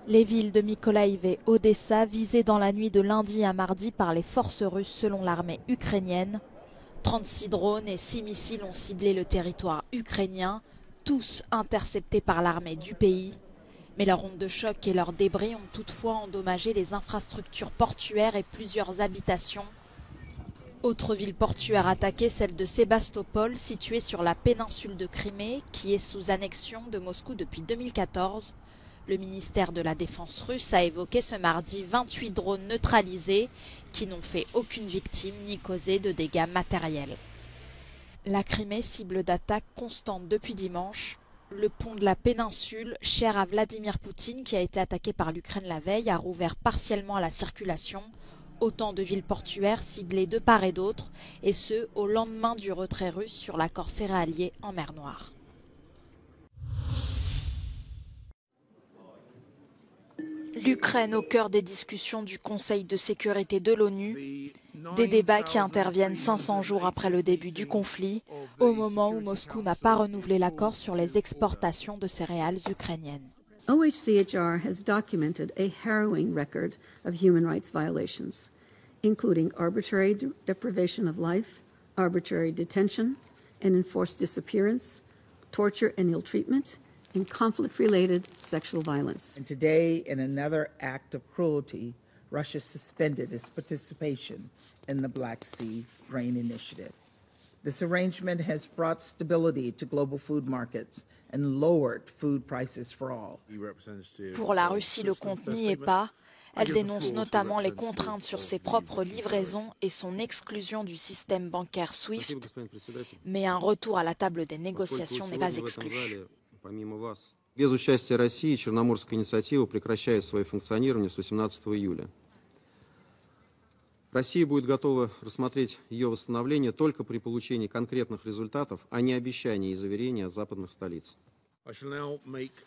Les villes de Mykolaïv et Odessa visées dans la nuit de lundi à mardi par les forces russes selon l'armée ukrainienne. 36 drones et 6 missiles ont ciblé le territoire ukrainien, tous interceptés par l'armée du pays. Mais leurs ondes de choc et leurs débris ont toutefois endommagé les infrastructures portuaires et plusieurs habitations. Autre ville portuaire attaquée, celle de Sébastopol, située sur la péninsule de Crimée, qui est sous annexion de Moscou depuis 2014. Le ministère de la Défense russe a évoqué ce mardi 28 drones neutralisés qui n'ont fait aucune victime ni causé de dégâts matériels. La Crimée, cible d'attaques constantes depuis dimanche. Le pont de la péninsule, cher à Vladimir Poutine, qui a été attaqué par l'Ukraine la veille, a rouvert partiellement à la circulation. Autant de villes portuaires ciblées de part et d'autre, et ce, au lendemain du retrait russe sur l'accord céréalier en mer Noire. L'Ukraine au cœur des discussions du Conseil de sécurité de l'ONU, des débats qui interviennent 500 jours après le début du conflit, au moment où Moscou n'a pas renouvelé l'accord sur les exportations de céréales ukrainiennes. OHCHR has documented a harrowing record of human rights violations, including arbitrary deprivation of life, arbitrary detention and enforced disappearance, torture and ill treatment, and conflict-related sexual violence. And today, in another act of cruelty, Russia suspended its participation in the Black Sea Grain Initiative. This arrangement has brought stability to global food markets and lowered food prices for all. Pour la Russie, le compte n'y est pas. Elle dénonce notamment les contraintes sur ses propres livraisons et son exclusion du système bancaire SWIFT. Mais un retour à la table des négociations n'est pas exclu. Без участия России Черноморская инициатива прекращает свое функционирование с 18 июля. Россия будет готова рассмотреть ее восстановление только при получении конкретных результатов, а не обещаний и заверений от западных столиц.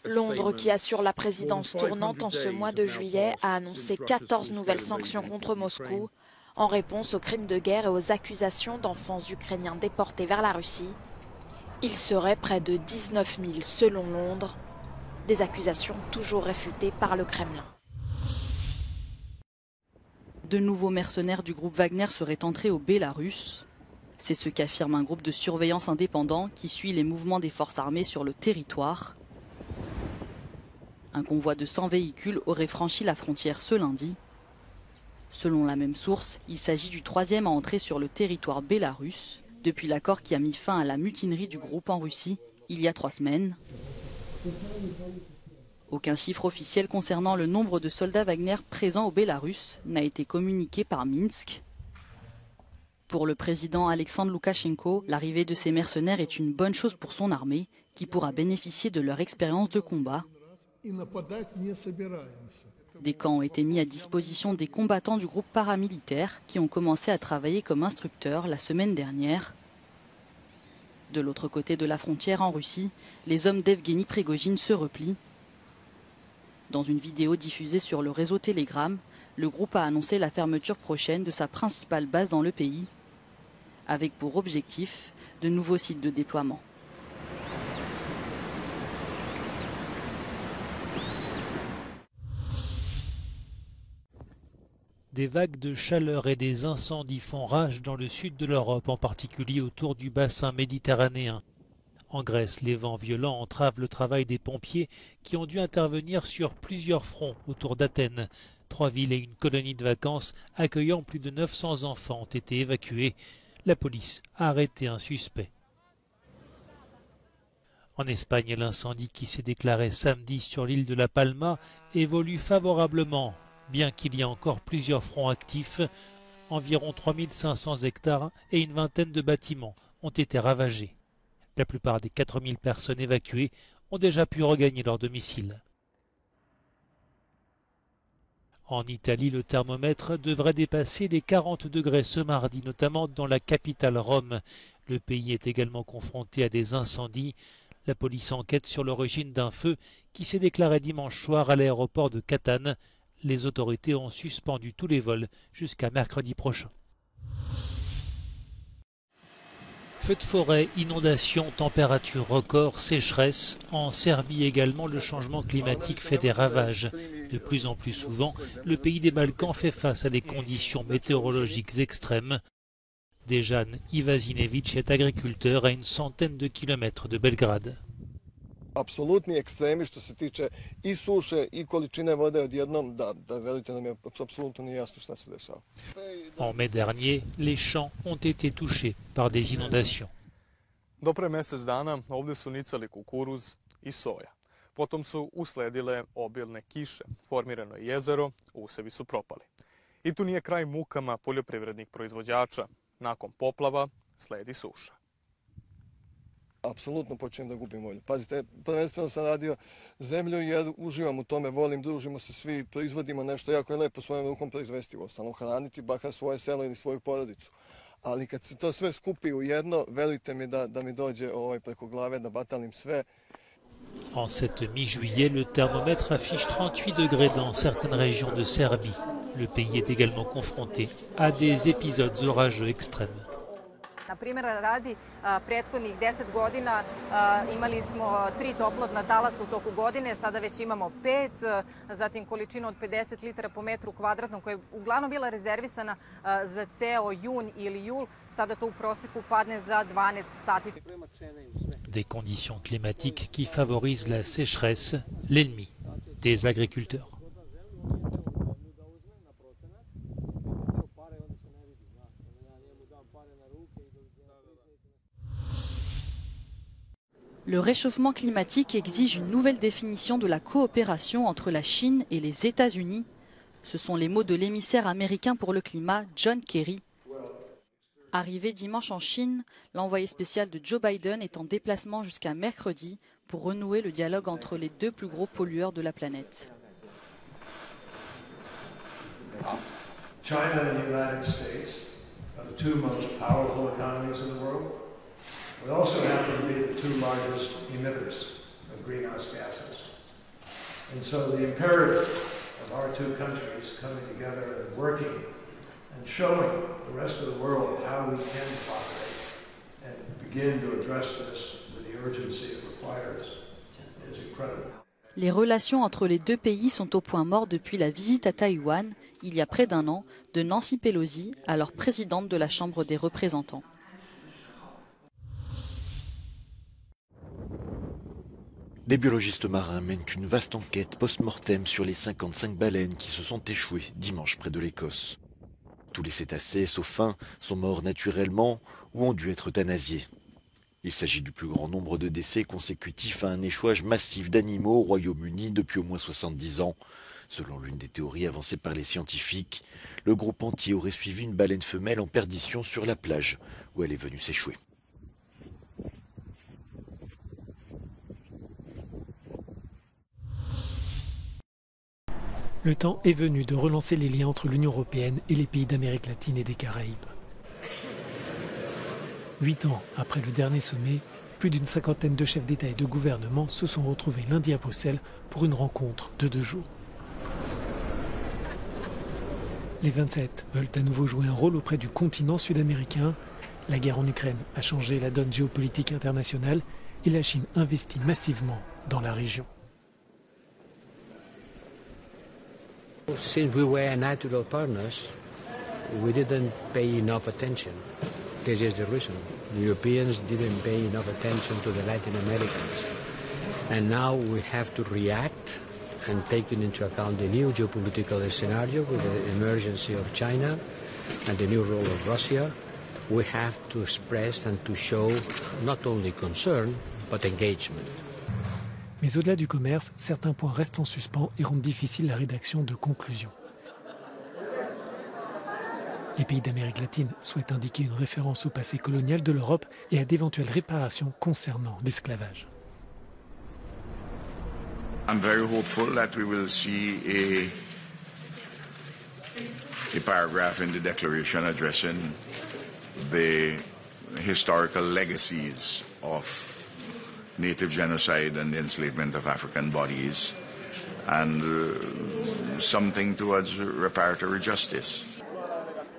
Londres, qui assure la présidence tournante en ce mois de juillet, a annoncé 14 nouvelles sanctions contre Moscou en réponse aux crimes de guerre et aux accusations d'enfants ukrainiens déportés vers la Russie. Il serait près de 19 000 selon Londres, des accusations toujours réfutées par le Kremlin. De nouveaux mercenaires du groupe Wagner seraient entrés au Bélarus. C'est ce qu'affirme un groupe de surveillance indépendant qui suit les mouvements des forces armées sur le territoire. Un convoi de 100 véhicules aurait franchi la frontière ce lundi. Selon la même source, il s'agit du troisième à entrer sur le territoire bélarus, depuis l'accord qui a mis fin à la mutinerie du groupe en Russie il y a 3 semaines. Aucun chiffre officiel concernant le nombre de soldats Wagner présents au Bélarus n'a été communiqué par Minsk. Pour le président Alexandre Loukachenko, l'arrivée de ces mercenaires est une bonne chose pour son armée, qui pourra bénéficier de leur expérience de combat. Des camps ont été mis à disposition des combattants du groupe paramilitaire qui ont commencé à travailler comme instructeurs la semaine dernière. De l'autre côté de la frontière en Russie, les hommes d'Evgeny Prigojine se replient. Dans une vidéo diffusée sur le réseau Telegram, le groupe a annoncé la fermeture prochaine de sa principale base dans le pays, avec pour objectif de nouveaux sites de déploiement. Des vagues de chaleur et des incendies font rage dans le sud de l'Europe, en particulier autour du bassin méditerranéen. En Grèce, les vents violents entravent le travail des pompiers qui ont dû intervenir sur plusieurs fronts autour d'Athènes. 3 villes et une colonie de vacances accueillant plus de 900 enfants ont été évacués. La police a arrêté un suspect. En Espagne, l'incendie qui s'est déclaré samedi sur l'île de La Palma évolue favorablement, bien qu'il y ait encore plusieurs fronts actifs. Environ 3500 hectares et une vingtaine de bâtiments ont été ravagés. La plupart des 4000 personnes évacuées ont déjà pu regagner leur domicile. En Italie, le thermomètre devrait dépasser les 40 degrés ce mardi, notamment dans la capitale Rome. Le pays est également confronté à des incendies. La police enquête sur l'origine d'un feu qui s'est déclaré dimanche soir à l'aéroport de Catane. Les autorités ont suspendu tous les vols jusqu'à mercredi prochain. Feux de forêt, inondations, températures records, sécheresse. En Serbie également, le changement climatique fait des ravages. De plus en plus souvent, le pays des Balkans fait face à des conditions météorologiques extrêmes. Dejan Ivazinević est agriculteur à une centaine de kilomètres de Belgrade. Apsolutni ekstremi što se tiče I suše I količine vode odjednom, da verujte nam je apsolutno nije jasno šta se dešava. En mai dernier, les champs ont été touchés par des inondations. Do pre mjesec dana ovdje su nicali kukuruz I soja. Potom su usledile obilne kiše, formirano je jezero, usevi su propali. I tu nije kraj mukama poljoprivrednih proizvođača. Nakon poplava sledi suša. Apsolutno počinjem da gubim volju. Pazite, prvenstveno sam radio zemlju jer uživam u tome, volim, družimo se svi, proizvodimo nešto, jako je lepo svojom rukom proizvesti, uostalom hraniti bakar svoje selo ili svoju porodicu. Ali kad se to sve skupi u jedno, verujte mi da mi dođe preko glave, da batalim sve. En cette mi-juillet, le thermomètre affiche 38 degrés dans certaines régions de Serbie. Le pays est également confronté à des épisodes orageux extrêmes. Na primjera radi, prethodnih 10 godina imali smo 3 toplotna talasa u toku godine, sada već imamo 5, zatim količinu od 50 litara po metru kvadratnom koja je uglavnom bila rezervisana za ceo jun ili jul, sada to u proseku padne za 12 sati. Des conditions climatiques qui favorisent la sécheresse, l'ennemi des agriculteurs. Le réchauffement climatique exige une nouvelle définition de la coopération entre la Chine et les États-Unis. Ce sont les mots de l'émissaire américain pour le climat, John Kerry. Arrivé dimanche en Chine, l'envoyé spécial de Joe Biden est en déplacement jusqu'à mercredi pour renouer le dialogue entre les deux plus gros pollueurs de la planète. China and the United States are the two most powerful economies in the world. We also happen to be the two largest emitters of greenhouse gases. And so the imperative of our two countries coming together and working and showing the rest of the world how we can cooperate and begin to address this with the urgency it requires is incredible. Les relations entre les deux pays sont au point mort depuis la visite à Taïwan, il y a près d'un an, de Nancy Pelosi, alors présidente de la Chambre des représentants. Des biologistes marins mènent une vaste enquête post-mortem sur les 55 baleines qui se sont échouées dimanche près de l'Écosse. Tous les cétacés, sauf un, sont morts naturellement ou ont dû être euthanasiés. Il s'agit du plus grand nombre de décès consécutifs à un échouage massif d'animaux au Royaume-Uni depuis au moins 70 ans. Selon l'une des théories avancées par les scientifiques, le groupe entier aurait suivi une baleine femelle en perdition sur la plage où elle est venue s'échouer. Le temps est venu de relancer les liens entre l'Union européenne et les pays d'Amérique latine et des Caraïbes. 8 ans après le dernier sommet, plus d'une cinquantaine de chefs d'État et de gouvernement se sont retrouvés lundi à Bruxelles pour une rencontre de 2 jours. Les 27 veulent à nouveau jouer un rôle auprès du continent sud-américain. La guerre en Ukraine a changé la donne géopolitique internationale et la Chine investit massivement dans la région. Since we were natural partners, we didn't pay enough attention. This is the reason. The Europeans didn't pay enough attention to the Latin Americans. And now we have to react and taking into account the new geopolitical scenario with the emergence of China and the new role of Russia, we have to express and to show not only concern, but engagement. Mais au-delà du commerce, certains points restent en suspens et rendent difficile la rédaction de conclusions. Les pays d'Amérique latine souhaitent indiquer une référence au passé colonial de l'Europe et à d'éventuelles réparations concernant l'esclavage. I'm very hopeful that we will see a paragraph in the declaration addressing the historical legacies of native genocide and the enslavement of African bodies and something towards reparatory justice.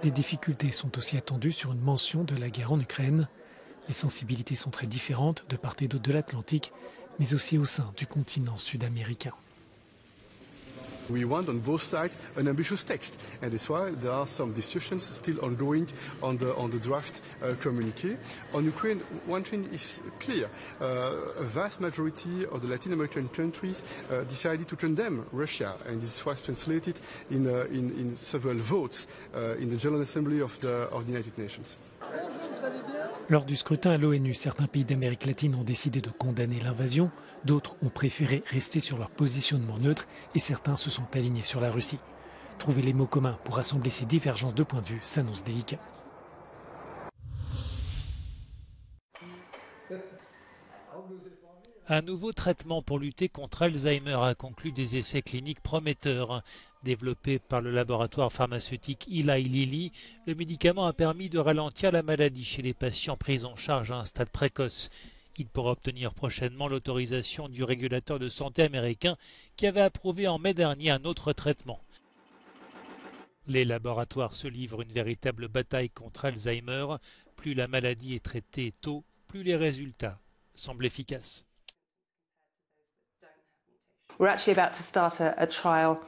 Des difficultés sont aussi attendues sur une mention de la guerre en Ukraine. Les sensibilités sont très différentes de part et d'autre de l'Atlantique, mais aussi au sein du continent sud-américain. We want on both sides an ambitious text, and that's why there are some discussions still ongoing on the draft communique. On Ukraine, one thing is clear: a vast majority of the Latin American countries decided to condemn Russia, and this was translated in several votes in the General Assembly of the United Nations. Lors du scrutin à l'ONU, certains pays d'Amérique latine ont décidé de condamner l'invasion, d'autres ont préféré rester sur leur positionnement neutre et certains se sont alignés sur la Russie. Trouver les mots communs pour rassembler ces divergences de points de vue s'annonce délicat. Un nouveau traitement pour lutter contre Alzheimer a conclu des essais cliniques prometteurs. Développé par le laboratoire pharmaceutique Eli Lilly, le médicament a permis de ralentir la maladie chez les patients pris en charge à un stade précoce. Il pourra obtenir prochainement l'autorisation du régulateur de santé américain qui avait approuvé en mai dernier un autre traitement. Les laboratoires se livrent une véritable bataille contre Alzheimer. Plus la maladie est traitée tôt, plus les résultats semblent efficaces. We're actually about to start a trial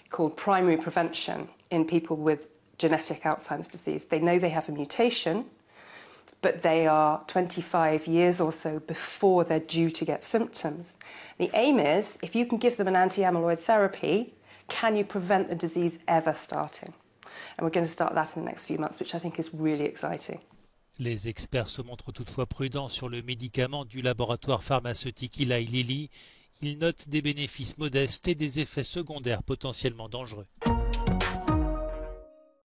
called primary prevention in people with genetic Alzheimer's disease. They know they have a mutation, but they are 25 years or so before they're due to get symptoms. The aim is, if you can give them an anti-amyloid therapy, can you prevent the disease ever starting? And we're going to start that in the next few months, which I think is really exciting. Les experts se montrent toutefois prudents sur le médicament du laboratoire pharmaceutique Eli Lilly. Ils notent des bénéfices modestes et des effets secondaires potentiellement dangereux.